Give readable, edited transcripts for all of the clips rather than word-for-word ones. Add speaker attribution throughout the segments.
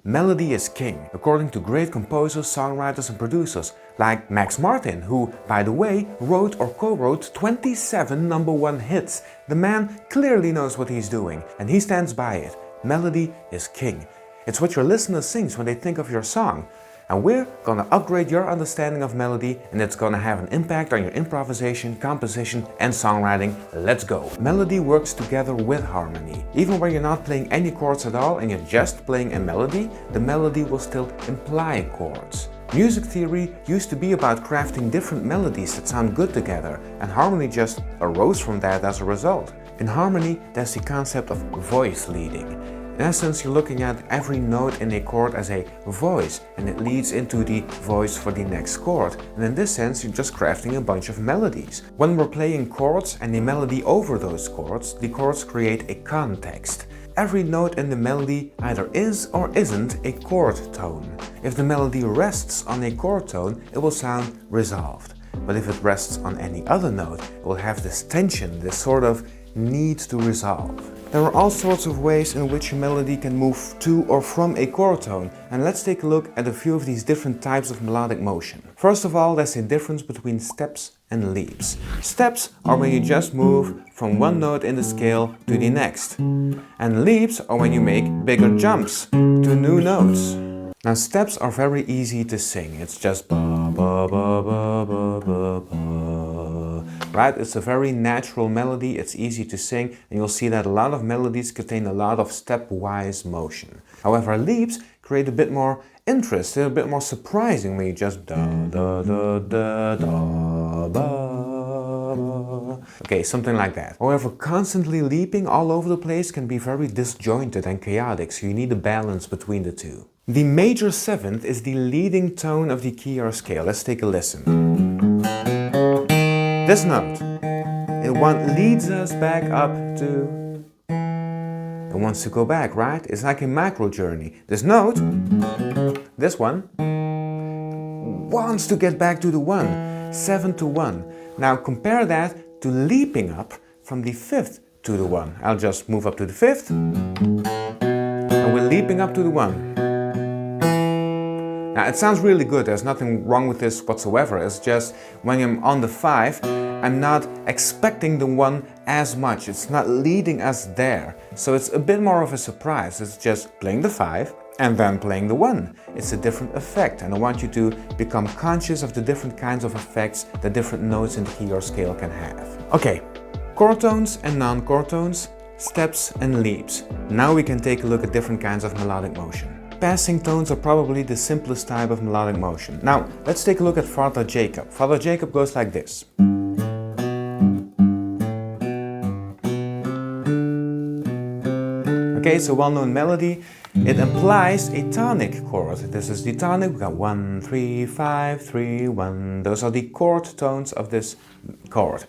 Speaker 1: melody is king, according to great composers, songwriters and producers like Max Martin, who, by the way, wrote or co-wrote 27 #1 hits. The man clearly knows what he's doing, and he stands by it. Melody is king. It's what your listener sings when they think of your song. And we're gonna upgrade your understanding of melody, and it's gonna have an impact on your improvisation, composition and songwriting. Let's go! Melody works together with harmony. Even where you're not playing any chords at all and you're just playing a melody, the melody will still imply chords. Music theory used to be about crafting different melodies that sound good together, and harmony just arose from that as a result. In harmony, there's the concept of voice leading. In essence, you're looking at every note in a chord as a voice, and it leads into the voice for the next chord. And in this sense, you're just crafting a bunch of melodies. When we're playing chords and a melody over those chords, the chords create a context. Every note in the melody either is or isn't a chord tone. If the melody rests on a chord tone, it will sound resolved. But if it rests on any other note, it will have this tension, this sort of need to resolve. There are all sorts of ways in which a melody can move to or from a chord tone, and let's take a look at a few of these different types of melodic motion. First of all, there's a difference between steps and leaps. Steps are when you just move from one note in the scale to the next, and leaps are when you make bigger jumps to new notes. Now, steps are very easy to sing. It's just ba ba ba ba ba ba ba. Right? It's a very natural melody, it's easy to sing, and you'll see that a lot of melodies contain a lot of stepwise motion. However, leaps create a bit more interest, they're a bit more surprising when you just da da da da da ba. Okay, something like that. However, constantly leaping all over the place can be very disjointed and chaotic, so you need a balance between the two. The major seventh is the leading tone of the key or scale. Let's take a listen. This note, it leads us back up to... It wants to go back, right? It's like a macro journey. This note, this one, wants to get back to the 1, 7 to 1. Now compare that to leaping up from the 5th to the 1. I'll just move up to the 5th, and we're leaping up to the 1. Now it sounds really good, there's nothing wrong with this whatsoever. It's just when I'm on the 5, I'm not expecting the 1 as much. It's not leading us there. So it's a bit more of a surprise. It's just playing the 5 and then playing the 1. It's a different effect, and I want you to become conscious of the different kinds of effects that different notes in the key or scale can have. Okay, chord tones and non-chord tones, steps and leaps. Now we can take a look at different kinds of melodic motion. Passing tones are probably the simplest type of melodic motion. Now, let's take a look at Father Jacob. Father Jacob goes like this. Okay, it's a well-known melody. It implies a tonic chord. This is the tonic. We got 1, 3, 5, 3, 1. Those are the chord tones of this chord.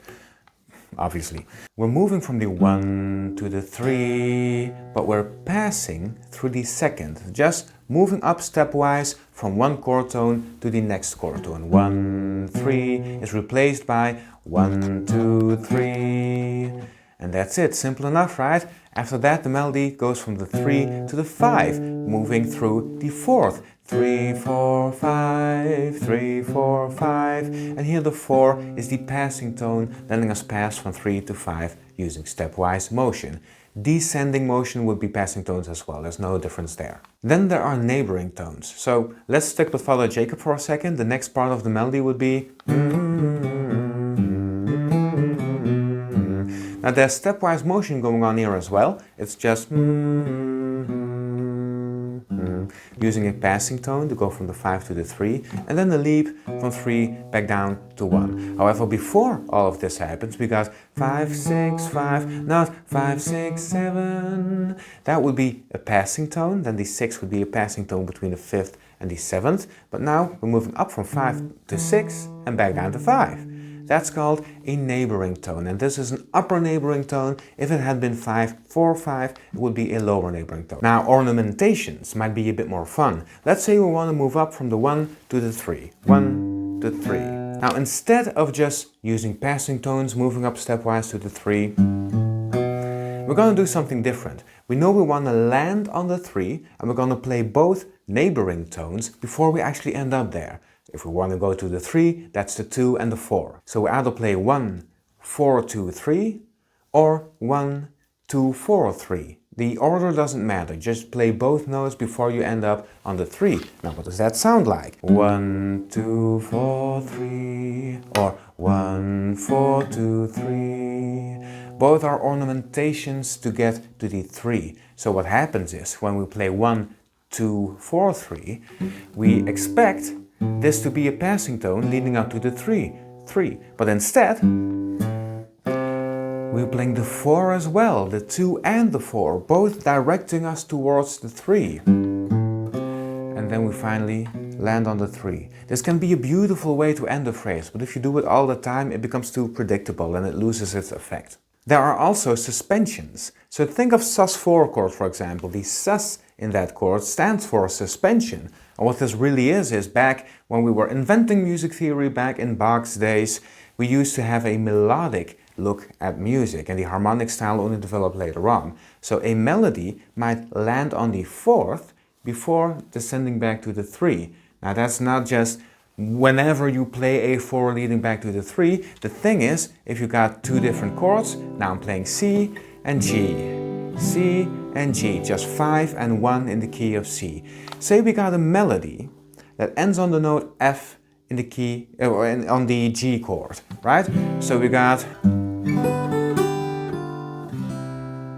Speaker 1: Obviously. We're moving from the 1 to the 3, but we're passing through the second, just moving up stepwise from one chord tone to the next chord tone. 1, 3 is replaced by 1, 2, 3. And that's it, simple enough, right? After that, the melody goes from the 3 to the 5, moving through the 4th. 3, 4, 5, 3, 4, 5. And here the 4 is the passing tone, letting us pass from 3 to 5 using stepwise motion. Descending motion would be passing tones as well, there's no difference there. Then there are neighboring tones. So let's stick with Father Jacob for a second. The next part of the melody would be... Now there's stepwise motion going on here as well. It's just... using a passing tone to go from the 5 to the 3, and then the leap from 3 back down to 1. However, before all of this happens, we got 5, 6, 5, not 5, 6, 7. That would be a passing tone, then the 6 would be a passing tone between the 5th and the 7th, but now we're moving up from 5 to 6 and back down to 5. That's called a neighboring tone, and this is an upper neighboring tone. If it had been 5, 4, 5, it would be a lower neighboring tone. Now, ornamentations might be a bit more fun. Let's say we want to move up from the 1 to the 3. 1 to 3. Now, instead of just using passing tones, moving up stepwise to the 3, we're going to do something different. We know we want to land on the 3 and we're going to play both neighboring tones before we actually end up there. If we want to go to the 3, that's the 2 and the 4. So we either play 1, 4, 2, 3 or 1, 2, 4, 3. The order doesn't matter, just play both notes before you end up on the 3. Now what does that sound like? 1, 2, 4, 3 or 1, 4, 2, 3. Both are ornamentations to get to the 3. So what happens is when we play 1, 2, 4, 3, we expect this to be a passing tone leading up to the 3. But instead, we're playing the 4 as well, the 2 and the 4, both directing us towards the 3. And then we finally land on the 3. This can be a beautiful way to end a phrase, but if you do it all the time, it becomes too predictable and it loses its effect. There are also suspensions. So think of sus4 chord, for example. The sus in that chord stands for suspension. And what this really is back when we were inventing music theory back in Bach's days, we used to have a melodic look at music, and the harmonic style only developed later on. So a melody might land on the 4th before descending back to the 3. Now that's not just whenever you play a 4 leading back to the 3. The thing is, if you got 2 different chords, now I'm playing C and G, C and G, just 5 and 1 in the key of C. Say we got a melody that ends on the note F in the key, on the G chord, right? So we got,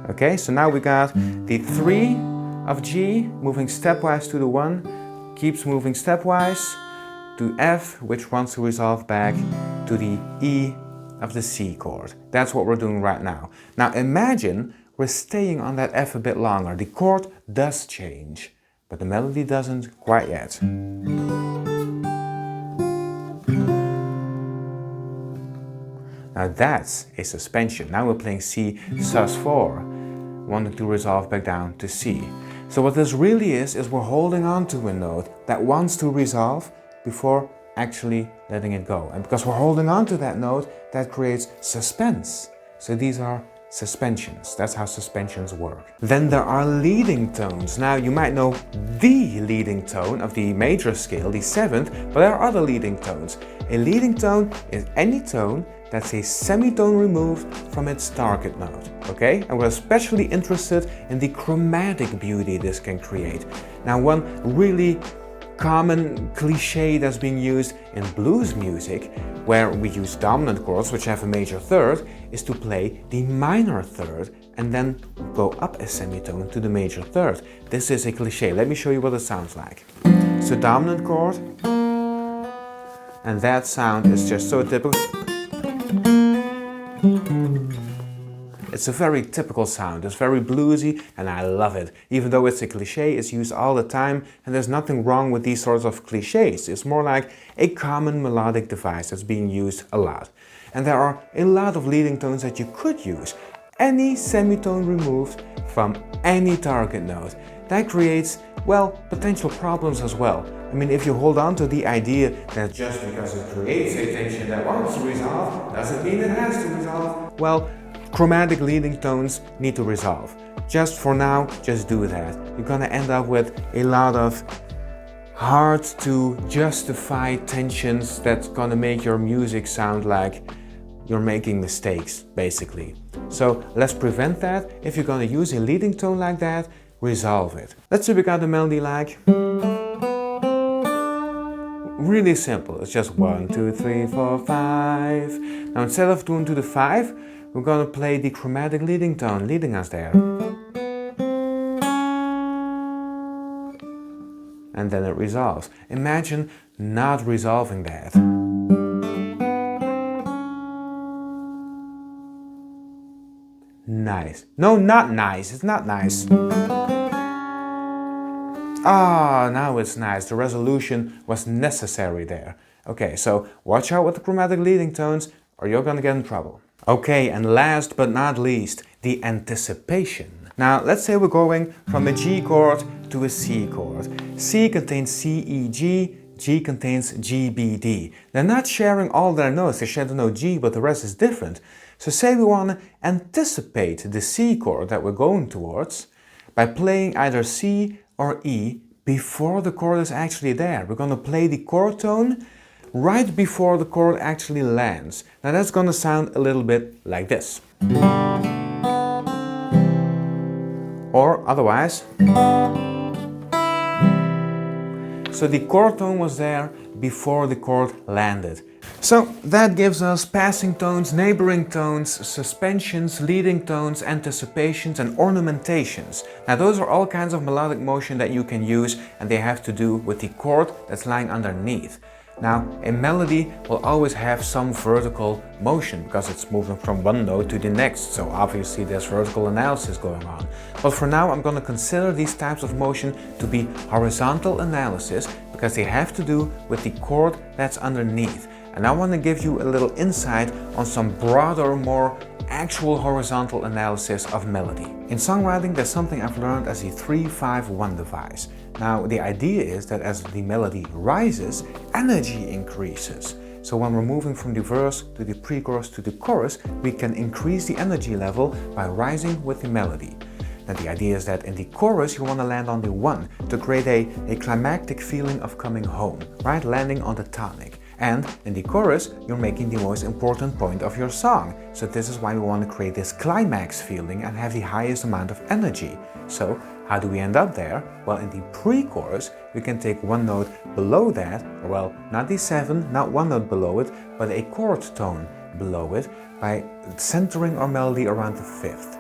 Speaker 1: okay, so now we got the 3 of G moving stepwise to the 1, keeps moving stepwise to F, which wants to resolve back to the E of the C chord. That's what we're doing right now. Now imagine we're staying on that F a bit longer. The chord does change, but the melody doesn't quite yet. Now that's a suspension. Now we're playing C sus4, wanting to resolve back down to C. So what this really is we're holding on to a note that wants to resolve before actually letting it go. And because we're holding on to that note, that creates suspense. So these are suspensions. That's how suspensions work. Then there are leading tones. Now you might know the leading tone of the major scale, the 7th, but there are other leading tones. A leading tone is any tone that's a semitone removed from its target note, okay? And we're especially interested in the chromatic beauty this can create. Now one really common cliche that's being used in blues music, where we use dominant chords which have a major third, is to play the minor third and then go up a semitone to the major third. This is a cliche. Let me show you what it sounds like. So dominant chord, and that sound is just so typical. It's a very typical sound, it's very bluesy and I love it. Even though it's a cliche, it's used all the time and there's nothing wrong with these sorts of cliches. It's more like a common melodic device that's being used a lot. And there are a lot of leading tones that you could use. Any semitone removed from any target note. That creates, well, potential problems as well. I mean, if you hold on to the idea that just because it creates a tension that wants to resolve, doesn't mean it has to resolve. Well, chromatic leading tones need to resolve. Just for now, just do that. You're gonna end up with a lot of hard to justify tensions that's gonna make your music sound like you're making mistakes, basically. So let's prevent that. If you're gonna use a leading tone like that, resolve it. Let's say we got a melody like, really simple. It's just 1, 2, 3, 4, 5. Now instead of doing to the 5, we're going to play the chromatic leading tone, leading us there. And then it resolves. Imagine not resolving that. Nice. No, not nice. It's not nice. Ah, now it's nice. The resolution was necessary there. Okay, so watch out with the chromatic leading tones or you're gonna get in trouble. Okay, and last but not least, the anticipation. Now, let's say we're going from a G chord to a C chord. C contains C, E, G, G contains G, B, D. They're not sharing all their notes, they share the note G, but the rest is different. So say we want to anticipate the C chord that we're going towards by playing either C or E before the chord is actually there. We're going to play the chord tone right before the chord actually lands. Now that's going to sound a little bit like this. Or otherwise. So the chord tone was there before the chord landed. So that gives us passing tones, neighboring tones, suspensions, leading tones, anticipations and ornamentations. Now those are all kinds of melodic motion that you can use, and they have to do with the chord that's lying underneath. Now, a melody will always have some vertical motion because it's moving from one note to the next, so obviously there's vertical analysis going on. But for now I'm going to consider these types of motion to be horizontal analysis because they have to do with the chord that's underneath. And I want to give you a little insight on some broader, more actual horizontal analysis of melody. In songwriting, there's something I've learned as the 3-5-1 device. Now, the idea is that as the melody rises, energy increases. So when we're moving from the verse to the pre-chorus to the chorus, we can increase the energy level by rising with the melody. Now, the idea is that in the chorus you want to land on the 1 to create a climactic feeling of coming home, right? Landing on the tonic. And in the chorus, you're making the most important point of your song. So this is why we want to create this climax feeling and have the highest amount of energy. So how do we end up there? Well, in the pre-chorus, we can take one note below that, or well, not the 7, not one note below it, but a chord tone below it by centering our melody around the 5th.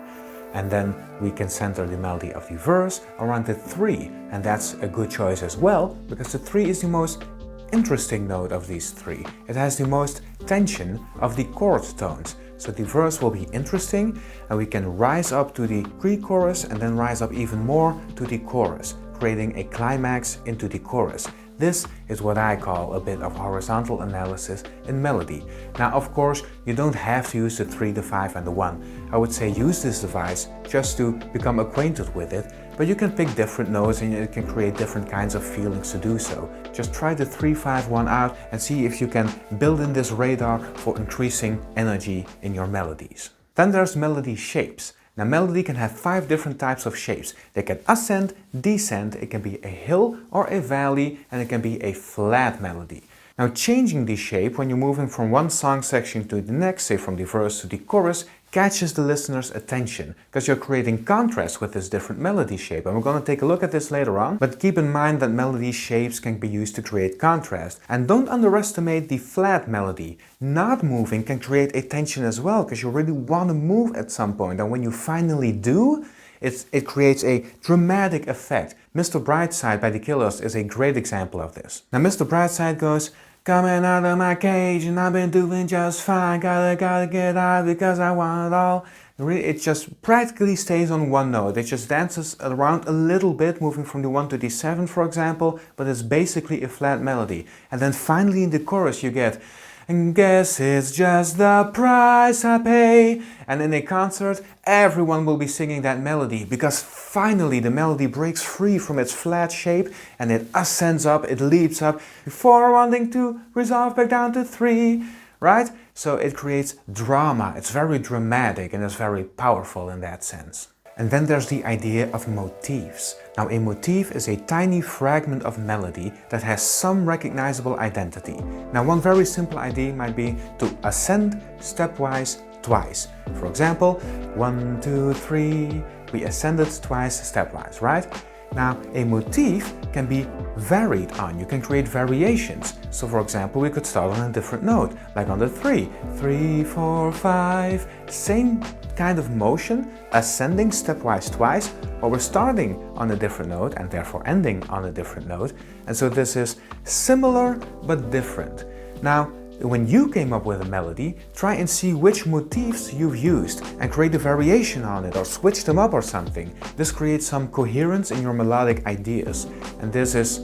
Speaker 1: And then we can center the melody of the verse around the 3. And that's a good choice as well, because the 3 is the most interesting note of these 3. It has the most tension of the chord tones. So the verse will be interesting, and we can rise up to the pre-chorus and then rise up even more to the chorus, creating a climax into the chorus. This is what I call a bit of horizontal analysis in melody. Now, of course, you don't have to use the 3, the 5 and the 1. I would say use this device just to become acquainted with it, but you can pick different notes and it can create different kinds of feelings to do so. Just try the 3-5-1 out and see if you can build in this radar for increasing energy in your melodies. Then there's melody shapes. Now, melody can have 5 different types of shapes. They can ascend, descend, it can be a hill or a valley, and it can be a flat melody. Now, changing the shape when you're moving from one song section to the next, say from the verse to the chorus, catches the listener's attention because you're creating contrast with this different melody shape, and we're going to take a look at this later on. But keep in mind that melody shapes can be used to create contrast, and don't underestimate the flat melody. Not moving can create a tension as well because you really want to move at some point, and when you finally do, it creates a dramatic effect. Mr. Brightside by The Killers is a great example of this. Now, Mr. Brightside goes, "Coming out of my cage and I've been doing just fine, gotta get out because I want it all." It just practically stays on one note. It just dances around a little bit, moving from the 1 to the 7, for example, but it's basically a flat melody. And then finally in the chorus you get, "And guess it's just the price I pay." And in a concert, everyone will be singing that melody because finally the melody breaks free from its flat shape and it ascends up, it leaps up before wanting to resolve back down to 3, right? So it creates drama. It's very dramatic and it's very powerful in that sense. And then there's the idea of motifs. Now, a motif is a tiny fragment of melody that has some recognizable identity. Now, one very simple idea might be to ascend stepwise twice. For example, 1, 2, 3, we ascended twice stepwise, right? Now, a motif can be varied on. You can create variations. So, for example, we could start on a different note, like on the 3. 3, 4, 5, same kind of motion, ascending stepwise twice, but we're starting on a different note and therefore ending on a different note. And so this is similar but different. Now, when you came up with a melody, try and see which motifs you've used and create a variation on it or switch them up or something. This creates some coherence in your melodic ideas, and this is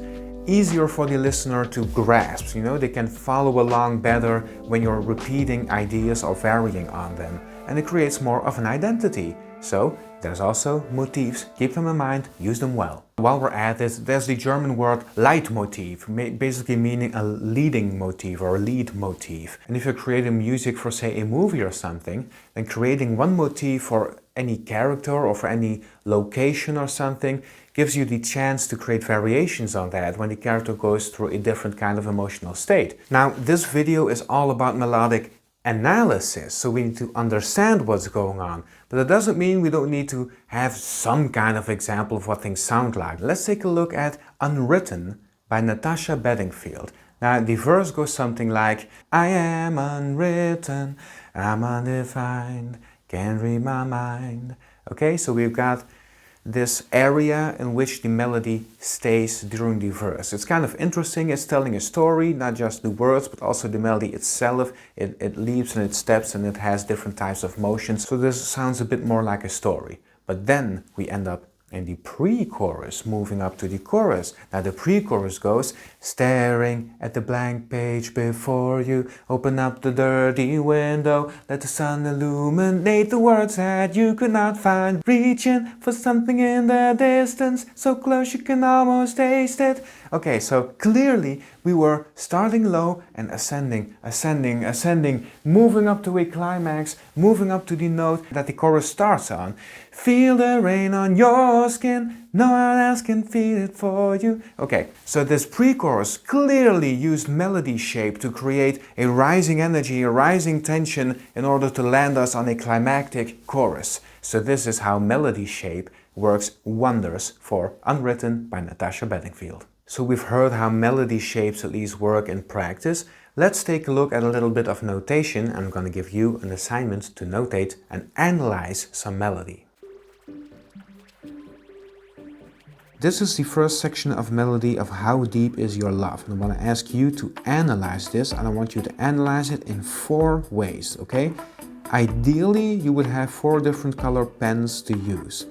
Speaker 1: easier for the listener to grasp. You know, they can follow along better when you're repeating ideas or varying on them, and it creates more of an identity. So there's also motifs, keep them in mind, use them well. While we're at it, there's the German word Leitmotiv, basically meaning a leading motif or a lead motif. And if you're creating music for, say, a movie or something, then creating one motif for any character or for any location or something gives you the chance to create variations on that when the character goes through a different kind of emotional state. Now, this video is all about melodic analysis, so we need to understand what's going on. But that doesn't mean we don't need to have some kind of example of what things sound like. Let's take a look at Unwritten by Natasha Bedingfield. Now the verse goes something like, I am unwritten, I'm undefined, can't read my mind. Okay, so we've got this area in which the melody stays during the verse. It's kind of interesting, it's telling a story, not just the words, but also the melody itself. It leaps and it steps and it has different types of motions. So this sounds a bit more like a story. But then we end up in the pre-chorus, moving up to the chorus. Now the pre-chorus goes, staring at the blank page before you, open up the dirty window, let the sun illuminate the words that you could not find, reaching for something in the distance, so close you can almost taste it. Okay, so clearly we were starting low and ascending, ascending, ascending, moving up to a climax, moving up to the note that the chorus starts on. Feel the rain on your skin, no one else can feel it for you. Okay, so this pre-chorus clearly used melody shape to create a rising energy, a rising tension in order to land us on a climactic chorus. So this is how melody shape works wonders for Unwritten by Natasha Bedingfield. So we've heard how melody shapes at least work in practice. Let's take a look at a little bit of notation. I'm going to give you an assignment to notate and analyze some melody. This is the first section of melody of How Deep Is Your Love. And I want to ask you to analyze this, and I want you to analyze it in 4 ways, okay? Ideally, you would have 4 different color pens to use.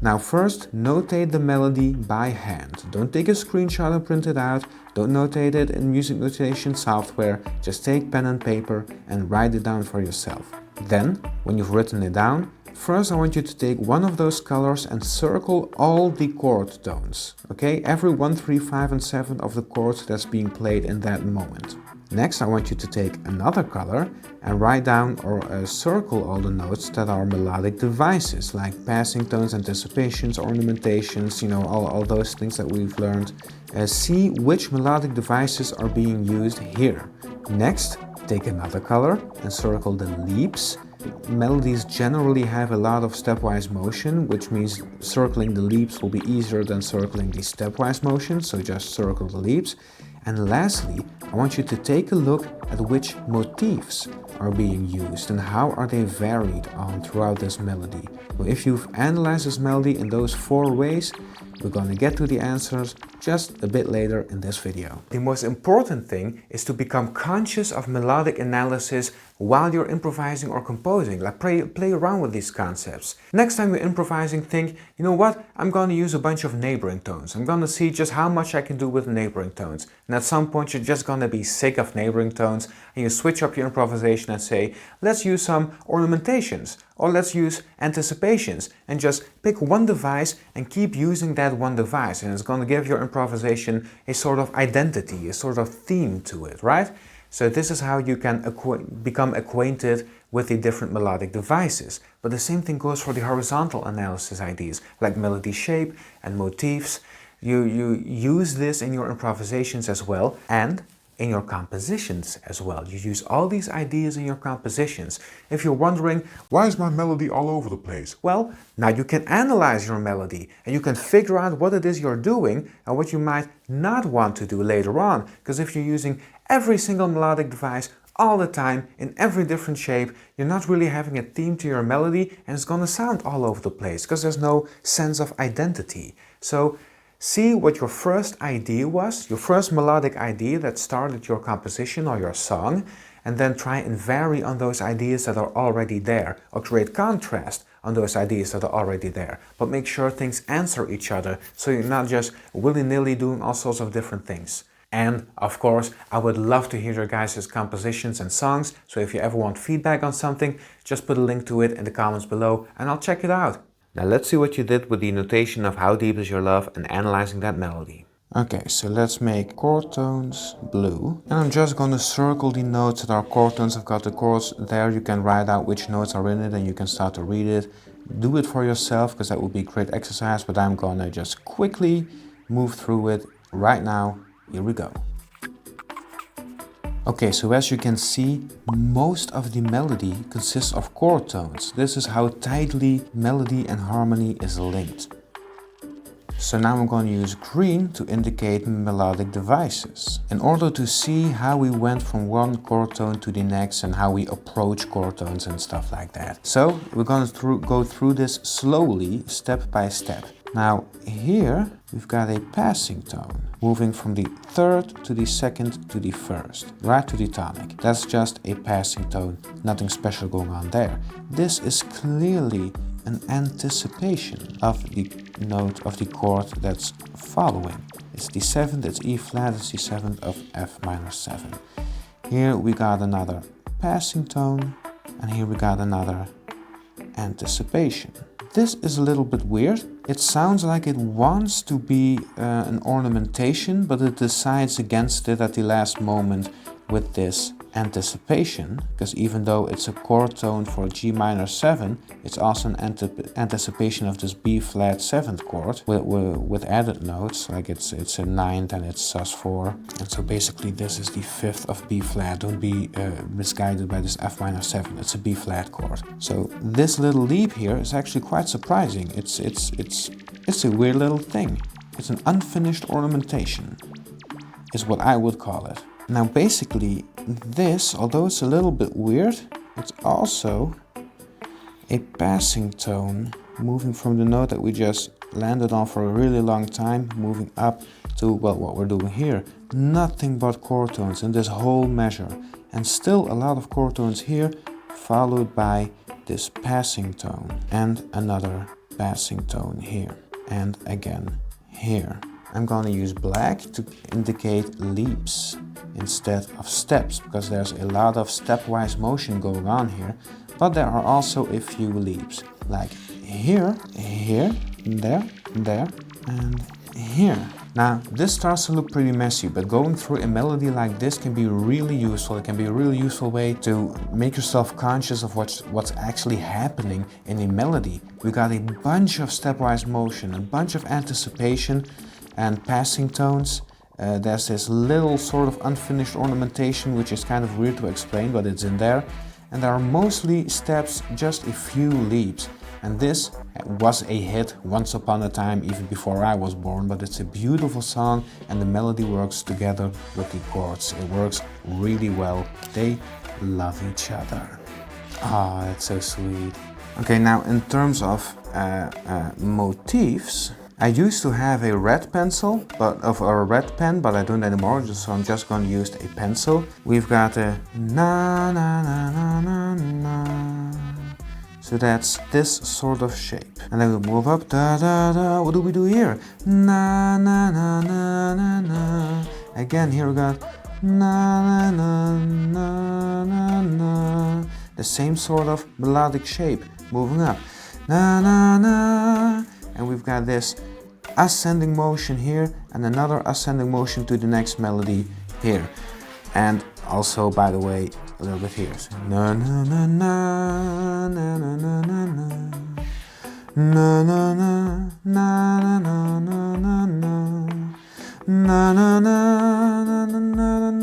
Speaker 1: Now first, notate the melody by hand. Don't take a screenshot and print it out. Don't notate it in music notation software. Just take pen and paper and write it down for yourself. Then, when you've written it down, first I want you to take one of those colors and circle all the chord tones. Okay, every 1, 3, 5 and 7 of the chords that's being played in that moment. Next, I want you to take another color and write down or circle all the notes that are melodic devices, like passing tones, anticipations, ornamentations, you know, all those things that we've learned. See which melodic devices are being used here. Next, take another color and circle the leaps. Melodies generally have a lot of stepwise motion, which means circling the leaps will be easier than circling the stepwise motion, so just circle the leaps. And lastly, I want you to take a look at which motifs are being used and how are they varied on throughout this melody. So if you've analyzed this melody in those 4 ways, we're going to get to the answers just a bit later in this video. The most important thing is to become conscious of melodic analysis while you're improvising or composing. Like play around with these concepts. Next time you're improvising, think, you know what, I'm going to use a bunch of neighboring tones. I'm going to see just how much I can do with neighboring tones. And at some point you're just going to be sick of neighboring tones and you switch up your improvisation and say, let's use some ornamentations or let's use anticipations, and just pick one device and keep using that one device, and it's going to give your improvisation a sort of identity, a sort of theme to it, right? So this is how you can become acquainted with the different melodic devices. But the same thing goes for the horizontal analysis ideas, like melody shape and motifs. You use this in your improvisations as well, and in your compositions as well. You use all these ideas in your compositions. If you're wondering, why is my melody all over the place? Well, now you can analyze your melody and you can figure out what it is you're doing and what you might not want to do later on. Because if you're using every single melodic device all the time in every different shape, you're not really having a theme to your melody and it's going to sound all over the place because there's no sense of identity. So see what your first idea was, your first melodic idea that started your composition or your song, and then try and vary on those ideas that are already there, or create contrast on those ideas that are already there. But make sure things answer each other, so you're not just willy-nilly doing all sorts of different things. And of course, I would love to hear your guys' compositions and songs, so if you ever want feedback on something, just put a link to it in the comments below and I'll check it out. Now let's see what you did with the notation of how deep is your love and analyzing that melody. Okay, so let's make chord tones blue. And I'm just going to circle the notes that are chord tones. I've got the chords there. You can write out which notes are in it and you can start to read it. Do it for yourself because that would be a great exercise, but I'm going to just quickly move through it right now. Here we go. Okay, so as you can see, most of the melody consists of chord tones. This is how tightly melody and harmony is linked. So now I'm going to use green to indicate melodic devices, in order to see how we went from one chord tone to the next and how we approach chord tones and stuff like that. So we're going to go through this slowly, step by step. Now here we've got a passing tone, moving from the third to the second to the first, right to the tonic. That's just a passing tone, nothing special going on there. This is clearly an anticipation of the note of the chord that's following. It's the 7th, it's E flat, it's the 7th of F minor 7. Here we got another passing tone, and here we got another anticipation. This is a little bit weird. It sounds like it wants to be an ornamentation, but it decides against it at the last moment with this anticipation, because even though it's a chord tone for G minor 7, it's also an anticipation of this B flat 7th chord with added notes, like it's a 9th and it's sus4. And so basically this is the 5th of B flat. Don't be misguided by this F minor 7. It's a B flat chord. So this little leap here is actually quite surprising. It's a weird little thing. It's an unfinished ornamentation, is what I would call it. Now basically this, although it's a little bit weird, it's also a passing tone, moving from the note that we just landed on for a really long time, moving up to, well, what we're doing here. Nothing but chord tones in this whole measure, and still a lot of chord tones here, followed by this passing tone and another passing tone here, and again here. I'm going to use black to indicate leaps instead of steps, because there's a lot of stepwise motion going on here, but there are also a few leaps, like here, here, there, and here. Now this starts to look pretty messy, but going through a melody like this can be really useful. It can be a really useful way to make yourself conscious of what's actually happening in a melody. We got a bunch of stepwise motion, a bunch of anticipation and passing tones. There's this little sort of unfinished ornamentation, which is kind of weird to explain, but it's in there. And there are mostly steps, just a few leaps. And this was a hit once upon a time, even before I was born, but it's a beautiful song and the melody works together with the chords. It works really well. They love each other. Ah, it's so sweet. Okay, now in terms of motifs, I used to have a red pencil, or a red pen, but I don't anymore, so I'm just going to use a pencil. We've got a na na na na na na. So that's this sort of shape. And then we move up, da da da. What do we do here? Na na na na na na. Again, here we got na na na na na. The same sort of melodic shape, moving up. Na na na. And we've got this ascending motion here and another ascending motion to the next melody here. And also, by the way, a little bit here. So, na na na na na na na na na na na na na na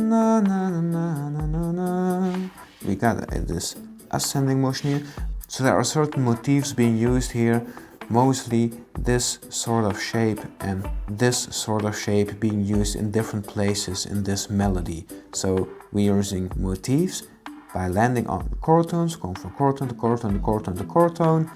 Speaker 1: na na na na na. We got this ascending motion here. So there are certain motifs being used here. Mostly this sort of shape and this sort of shape being used in different places in this melody. So we're using motifs by landing on chord tones, going from chord tone to chord tone to chord tone to chord tone,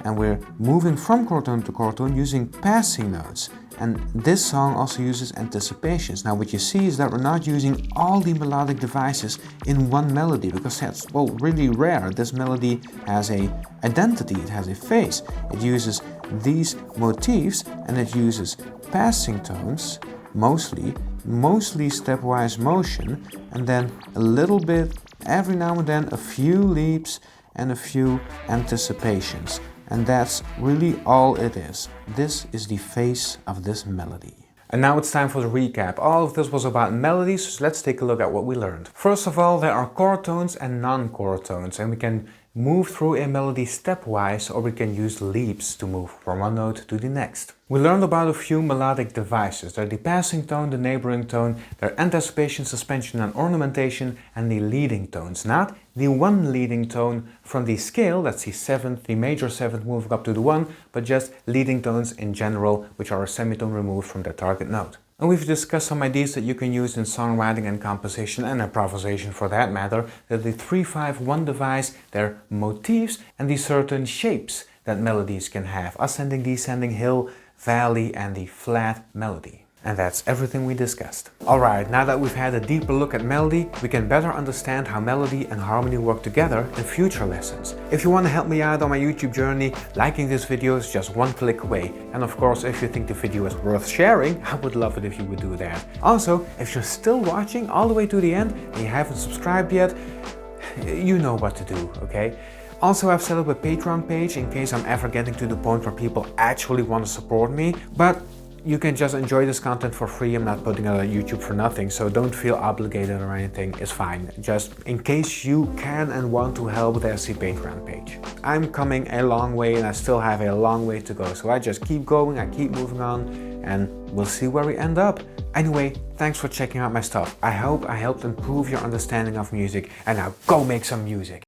Speaker 1: and we're moving from chord tone to chord tone using passing notes. And this song also uses anticipations. Now what you see is that we're not using all the melodic devices in one melody, because that's, well, really rare. This melody has an identity, it has a face. It uses these motifs and it uses passing tones, mostly stepwise motion, and then a little bit, every now and then, a few leaps and a few anticipations. And that's really all it is. This is the face of this melody. And now it's time for the recap. All of this was about melodies, so let's take a look at what we learned. First of all, there are chord tones and non-chord tones, and we can move through a melody stepwise, or we can use leaps to move from one note to the next. We learned about a few melodic devices. They're the passing tone, the neighboring tone, their anticipation, suspension and ornamentation, and the leading tones. Not the one leading tone from the scale, that's the seventh, the major seventh moving up to the one, but just leading tones in general, which are a semitone removed from their target note. And we've discussed some ideas that you can use in songwriting and composition and improvisation for that matter. They're the 3-5-1 device, their motifs, and the certain shapes that melodies can have: ascending, descending, hill, valley, and the flat melody. And that's everything we discussed. Alright, now that we've had a deeper look at melody, we can better understand how melody and harmony work together in future lessons. If you want to help me out on my YouTube journey, liking this video is just one click away. And of course, if you think the video is worth sharing, I would love it if you would do that. Also, if you're still watching all the way to the end and you haven't subscribed yet, you know what to do, okay? Also, I've set up a Patreon page in case I'm ever getting to the point where people actually want to support me, but you can just enjoy this content for free. I'm not putting it on YouTube for nothing, so don't feel obligated or anything. It's fine. Just in case you can and want to help, there's the Patreon page. I'm coming a long way and I still have a long way to go, so I just keep going, I keep moving on, and we'll see where we end up. Anyway, thanks for checking out my stuff. I hope I helped improve your understanding of music, and now go make some music.